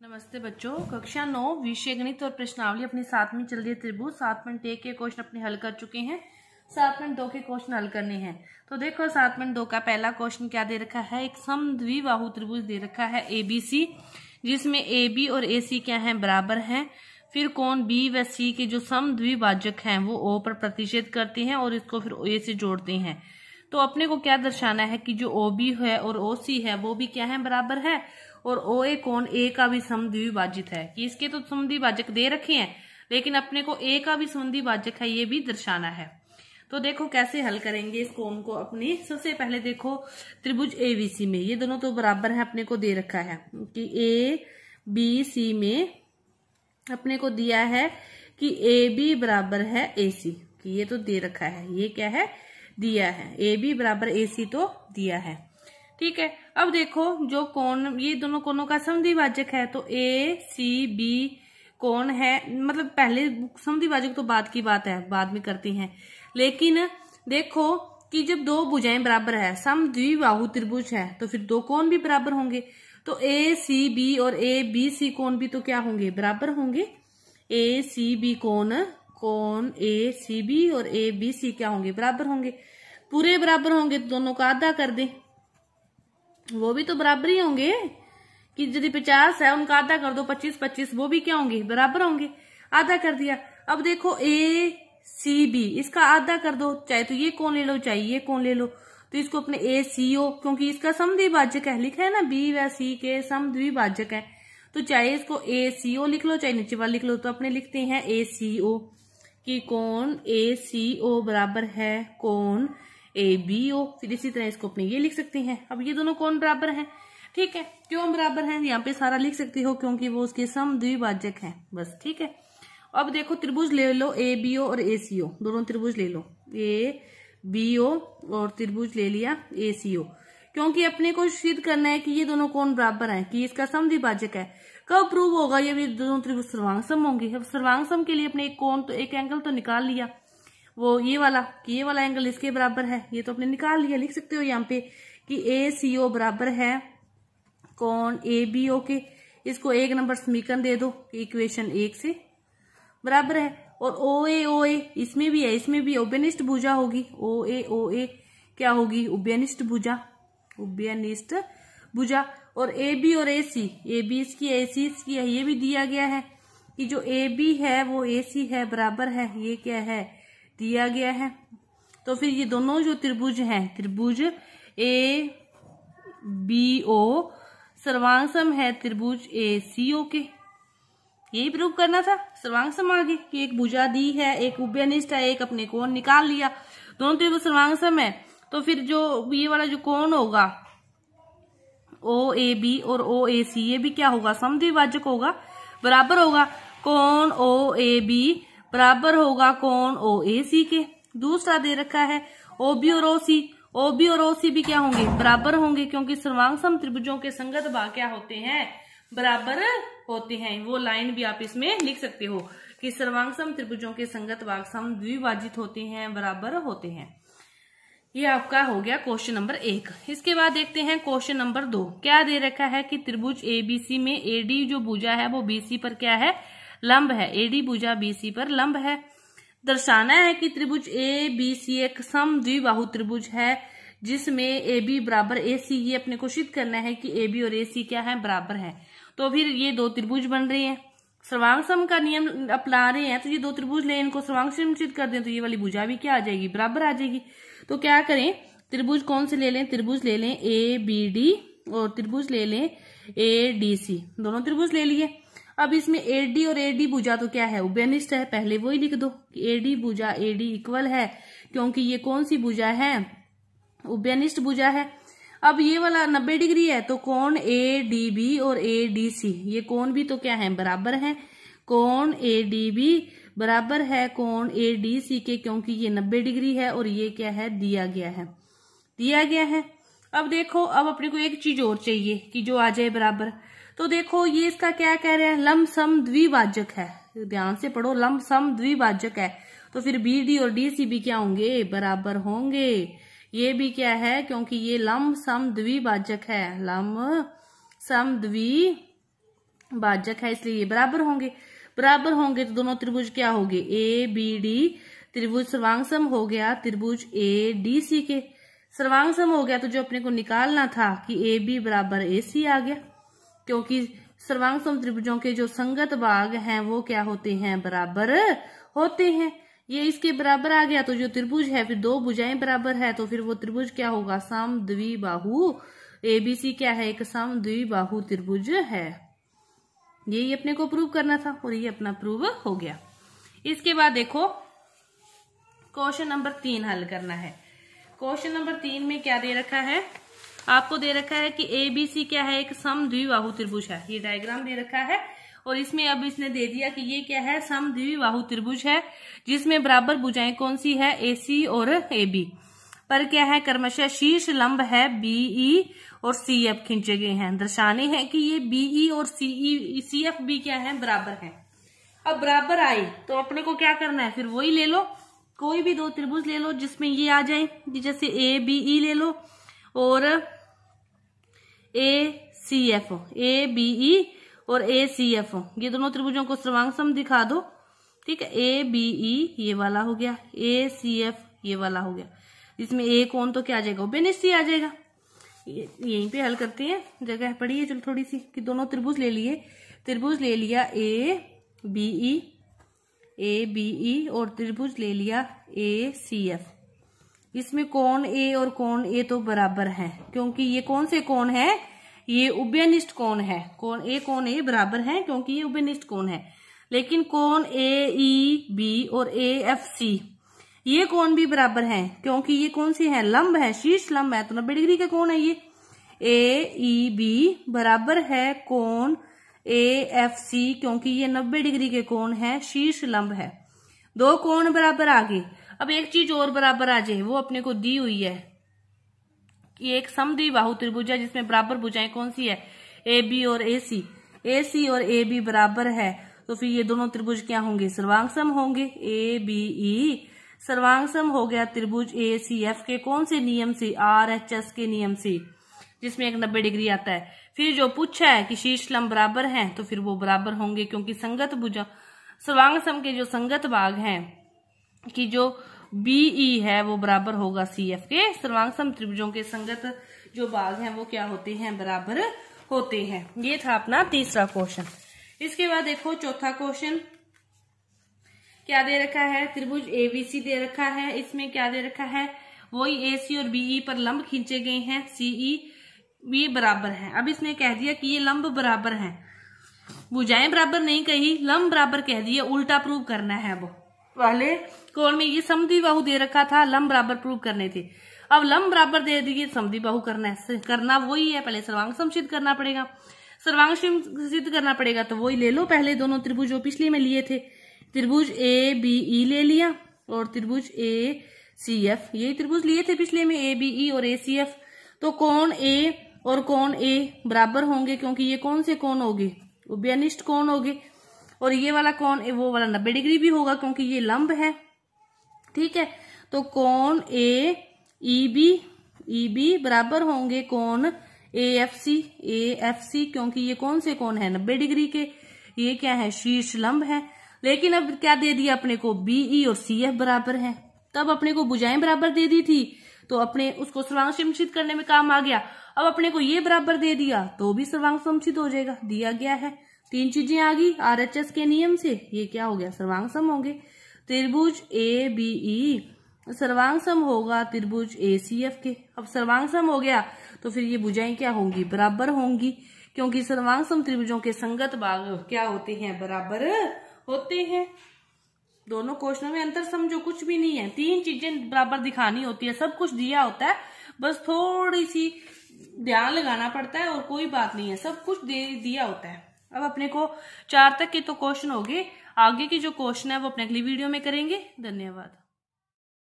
नमस्ते बच्चों, कक्षा 9 विषय गणित और प्रश्नावली अपनी 7वीं चल रही है। त्रिभुज 7.1 के क्वेश्चन अपने हल कर चुके हैं। 7.2 के क्वेश्चन हल करने हैं। तो देखो 7.2 का पहला क्वेश्चन क्या दे रखा है। एक समद्विबाहु त्रिभुज दे रखा है ABC, जिसमें AB और AC क्या है, बराबर हैं। फिर कोण B व C के जो समद्विभाजक हैं वो O पर प्रतिच्छेद करते हैं और इसको फिर A से जोड़ते हैं। तो अपने को क्या दर्शाना है कि जो OB है और OC है वो भी क्या है, बराबर है, और OA कोण A का भी समद्विभाजित है। कि इसके तो समद्विभाजक दे रखे हैं, लेकिन अपने को A का भी समद्विभाजक है ये भी दर्शाना है। तो देखो कैसे हल करेंगे इस कोण को। अपनी सबसे पहले देखो त्रिभुज ABC में ये दोनों तो बराबर है, अपने को दे रखा है कि ABC में अपने को दिया है कि AB बराबर है AC, कि ये तो दे रखा है, ये क्या है, दिया है। AB बराबर AC तो दिया है, ठीक है। अब देखो जो कोण, ये दोनों कोणों का समद्विभाजक है, तो ACB कोण है, मतलब पहले समद्विभाजक तो बाद की बात है, बाद में करती हैं। लेकिन देखो कि जब दो भुजाएं बराबर है, समद्विबाहु त्रिभुज है, तो फिर दो कोण भी बराबर होंगे। तो ACB और ABC कोण भी तो क्या होंगे, बराबर होंगे। ACB कोण ACB और ABC क्या होंगे, बराबर होंगे। पूरे बराबर होंगे तो दोनों का आधा कर दे, वो भी तो बराबर ही होंगे। कि यदि 50 है उनका आधा कर दो, 25-25, वो भी क्या होंगे, बराबर होंगे। आधा कर दिया। अब देखो ACB, इसका आधा कर दो, चाहे तो ये कोण ले लो चाहे ये कोण ले लो। तो इसको अपने ACO, क्योंकि इसका समद्विभाजक है, लिखा है ना B व C के समद्विभाजक है, तो चाहे इसको ACO लिख लो चाहे नीचे वाला लिख लो। तो अपने लिखते हैं ACO कि कोण ACO बराबर है कोण ABO। फिर इसी तरह इसको अपने ये लिख सकते हैं। अब ये दोनों कोण बराबर हैं, ठीक है। क्यों बराबर हैं, यहाँ पे सारा लिख सकती हो, क्योंकि वो उसके समद्विभाजक हैं, बस, ठीक है। अब देखो त्रिभुज ले लो ABO और ACO, दोनों त्रिभुज ले लो ABO और त्रिभुज ले लिया ACO, क्योंकि अपने को सिद्ध करना है कि ये दोनों कोण बराबर हैं, कि इसका समद्विभाजक है। कब प्रूव होगा, ये दोनों त्रिभुज सर्वांगसम होंगे। अब सर्वांगसम के लिए अपने एक कोण तो एक एंगल तो निकाल लिया, वो ये वाला, कि ये वाला एंगल इसके बराबर है, ये तो अपने निकाल लिया। लिख सकते हो यहाँ पे कि ACO बराबर है कोण ABO के। इसको 1 नंबर समीकरण दे दो, इक्वेशन 1 से बराबर है। और OA इसमें भी है, इसमें भी उभयनिष्ठ भुजा होगी। OA क्या होगी, उभयनिष्ठ भुजा, उभयनिष्ठ भुजा। और AB और AC, AB इसकी AC इसकी है, ये भी दिया गया है कि जो AB है वो AC है, बराबर है, ये क्या है, दिया गया है। तो फिर ये दोनों जो त्रिभुज हैं, त्रिभुज ABO सर्वांगसम है त्रिभुज ACO के। यही प्रूव करना था, सर्वांगसम आगे कि एक भुजा दी है, एक उभयनिष्ठ है, एक अपने कोण निकाल लिया, दोनों त्रिभुज सर्वांगसम है। तो फिर जो ये वाला जो कोण होगा OAB और OAC, ये भी क्या होगा, समद्विभाजक होगा, बराबर होगा। कोण OAB बराबर होगा कोण OAC के। दूसरा दे रखा है OB और OC भी क्या होंगे, बराबर होंगे, क्योंकि सर्वांगसम त्रिभुजों के संगत भाग क्या होते हैं, बराबर होते हैं। वो लाइन भी आप इसमें लिख सकते हो कि सर्वांगसम त्रिभुजों के संगत भाग समद्विभाजित होते हैं, बराबर होते हैं। ये आपका हो गया क्वेश्चन नंबर 1। इसके बाद देखते हैं क्वेश्चन नंबर 2। क्या दे रखा है कि त्रिभुज ABC में AD जो भुजा है वो BC पर क्या है, लंब है। AD भुजा BC पर लंब है। दर्शाना है कि त्रिभुज ABC एक समद्विबाहु त्रिभुज है, जिसमें AB बराबर AC। ये अपने को सिद्ध करना है कि AB और AC क्या है, बराबर है। तो फिर ये दो त्रिभुज बन रहे हैं, सर्वांगसम का नियम अपना रहे हैं, तो ये दो त्रिभुज ले, इनको सर्वांगसम सिद्ध कर दें तो ये वाली भुजा भी क्या आ जाएगी, बराबर आ जाएगी। तो क्या करें, त्रिभुज कौन से ले लें, त्रिभुज ले लें ABD और त्रिभुज ले लें ADC, दोनों त्रिभुज ले लिए। अब इसमें AD और AD भुजा तो क्या है, उभयनिष्ठ है, पहले वही लिख दो कि AD भुजा AD इक्वल है, क्योंकि ये कौन सी भुजा है, उभयनिष्ठ भुजा है। अब ये वाला 90 डिग्री है, तो कोण ADB और ADC, ये कोण भी तो क्या है, बराबर है। कोण ADB बराबर है कोण ADC के, क्योंकि ये 90 डिग्री है और ये क्या है, दिया गया है। अब देखो, अब अपने को एक चीज और चाहिए कि जो आ जाए बराबर। तो देखो ये इसका क्या कह रहे हैं, लंब समद्विभाजक है। ध्यान से पढ़ो, लंब समद्विभाजक है, तो फिर BD और DC भी क्या होंगे, बराबर होंगे। ये भी क्या है, क्योंकि ये लंब समद्विभाजक है, लंब समद्विभाजक भाजक है इसलिए ये बराबर होंगे। बराबर होंगे तो दोनों त्रिभुज क्या होंगे, ए बी डी त्रिभुज सर्वांग सम हो गया त्रिभुज ए डी सी के। सर्वांग सम हो गया तो जो अपने को निकालना था कि ए बी बराबर ए सी आ गया, क्योंकि सर्वांग सम त्रिभुजों के जो संगत भाग हैं वो क्या होते हैं, बराबर होते हैं। ये इसके बराबर आ गया तो जो त्रिभुज है फिर दो भुजाएं बराबर है तो फिर वो त्रिभुज क्या होगा, समद्विबाहु। एबीसी क्या है, एक समद्विबाहु त्रिभुज है। यही अपने को प्रूव करना था और ये अपना प्रूव हो गया। इसके बाद देखो क्वेश्चन नंबर 3 हल करना है। क्वेश्चन नंबर 3 में क्या दे रखा है, आपको दे रखा है कि एबीसी क्या है, एक समद्विबाहु त्रिभुज है। ये डायग्राम दे रखा है और इसमें अब इसने दे दिया कि ये क्या है, समद्विबाहु त्रिभुज है जिसमें बराबर भुजाएं कौन सी है, एसी और एबी। पर क्या है, क्रमशः शीर्ष लंब है बीई और सीएफ खींचे गए हैं। दर्शाने हैं कि ये बीई और सीएफ भी क्या है, बराबर है। अब बराबर आए तो अपने को क्या करना है, फिर वही ले लो, कोई भी दो त्रिभुज ले लो जिसमें ये आ जाए, जैसे ए बीई ले लो और ए सीएफ, ए बीई और ए सीएफ, ये दोनों त्रिभुजों को सर्वांग सम दिखा दो। ठीक है, ए बीई ये वाला हो गया, ए सीएफ ये वाला हो गया, इसमें ए कोण तो क्या आ जाएगा, बेनिस्टी आ जाएगा। यहीं पे हल करते हैं, जगह पड़ी है चलो थोड़ी सी, कि दोनों त्रिभुज ले लिए, त्रिभुज ले लिया ए बीई और त्रिभुज ले लिया ए सीएफ। इसमें कोण ए और कोण ए तो बराबर है, क्योंकि ये कौन से कोण है, ये उभयनिष्ठ कोण है। कोण ए बराबर है क्योंकि ये उभयनिष्ठ कोण है। लेकिन कोण ए ई बी और ए एफ सी ये कोण भी बराबर हैं, क्योंकि ये कौन से हैं, लंब है, शीर्ष लंब है, तो 90 डिग्री का कोण है ये। ए ई बी बराबर है कोण ए एफ सी, क्योंकि ये 90 डिग्री के कोण है, शीर्ष लंब है। दो कोण बराबर आ गए। अब एक चीज और बराबर आ जाए, वो अपने को दी हुई है कि एक समद्विबाहु त्रिभुज है जिसमें बराबर भुजाएं कौन सी है, ए बी और ए सी। ए सी और ए बी बराबर है तो फिर ये दोनों त्रिभुज क्या होंगे, सर्वांग सम होंगे। ए बी ई सर्वांग सम हो गया त्रिभुज ए सी एफ के कौन से नियम से, RHS के नियम से, जिसमें एक 90 डिग्री आता है। फिर जो पूछा है कि शीर्ष लंब बराबर हैं तो फिर वो बराबर होंगे, क्योंकि संगत भुजा सर्वांग सम के जो संगत भाग हैं कि जो बीई है वो बराबर होगा सीएफ के। सर्वांग सम त्रिभुजों के संगत जो भाग हैं वो क्या होते हैं, बराबर होते हैं। ये था अपना तीसरा क्वेश्चन। इसके बाद देखो चौथा क्वेश्चन क्या दे रखा है, त्रिभुज एबीसी दे रखा है। इसमें क्या दे रखा है, वही एसी और बीई पर लंब खींचे गए हैं, सीई भी बराबर है। अब इसने कह दिया कि ये लंब बराबर हैं, भुजाएं बराबर नहीं कही, लंब बराबर कह दिया, उल्टा प्रूव करना है। अब पहले कोण में ये समद्विबाहु दे रखा था, लंब बराबर प्रूव करने थे। अब लंब बराबर दे दिए, समद्विबाहु करना वही है, पहले सर्वांग सम सिद्ध करना पड़ेगा। सर्वांग सम सिद्ध करना पड़ेगा तो वही ले लो, पहले दोनों त्रिभुज जो पिछले में लिए थे, त्रिभुज ए बीई ले लिया और त्रिभुज ए सीएफ, यही त्रिभुज लिए थे पिछले में, ए बीई और ए सीएफ। तो कोण ए और कोण ए बराबर होंगे, क्योंकि ये कौन से कोण होंगे, उभयनिष्ठ कोण होंगे। और ये वाला कोण वो वाला 90 डिग्री भी होगा, क्योंकि ये लंब है। ठीक है, तो कोण ए ई बी बराबर होंगे कोण ए एफ सी, क्योंकि ये कौन से कोण है, 90 डिग्री के, ये क्या है, शीर्ष लंब है। लेकिन अब क्या दे दिया अपने को, बीई और सीएफ बराबर है। तब अपने को भुजाएं बराबर दे दी थी तो अपने उसको सर्वांग सम सिद्ध करने में काम आ गया। अब अपने को ये बराबर दे दिया तो भी सर्वांग सम सिद्ध हो जाएगा, दिया गया है। तीन चीजें आ गई RHS के नियम से, ये क्या हो गया, सर्वांग सम होंगे। त्रिभुज ए बीई सर्वांग सम होगा त्रिभुज ए सीएफ के। अब सर्वांग सम हो गया तो फिर ये भुजाएं क्या होंगी, बराबर होंगी, क्योंकि सर्वांग सम त्रिभुजों के संगत भाग क्या होते हैं, बराबर होते हैं। दोनों क्वेश्चनों में अंतर समझो कुछ भी नहीं है, तीन चीजें बराबर दिखानी होती है, सब कुछ दिया होता है, बस थोड़ी सी ध्यान लगाना पड़ता है और कोई बात नहीं है, सब कुछ दिया होता है। अब अपने को 4 तक के तो क्वेश्चन हो गए, आगे की जो क्वेश्चन है वो अपने अगली वीडियो में करेंगे। धन्यवाद।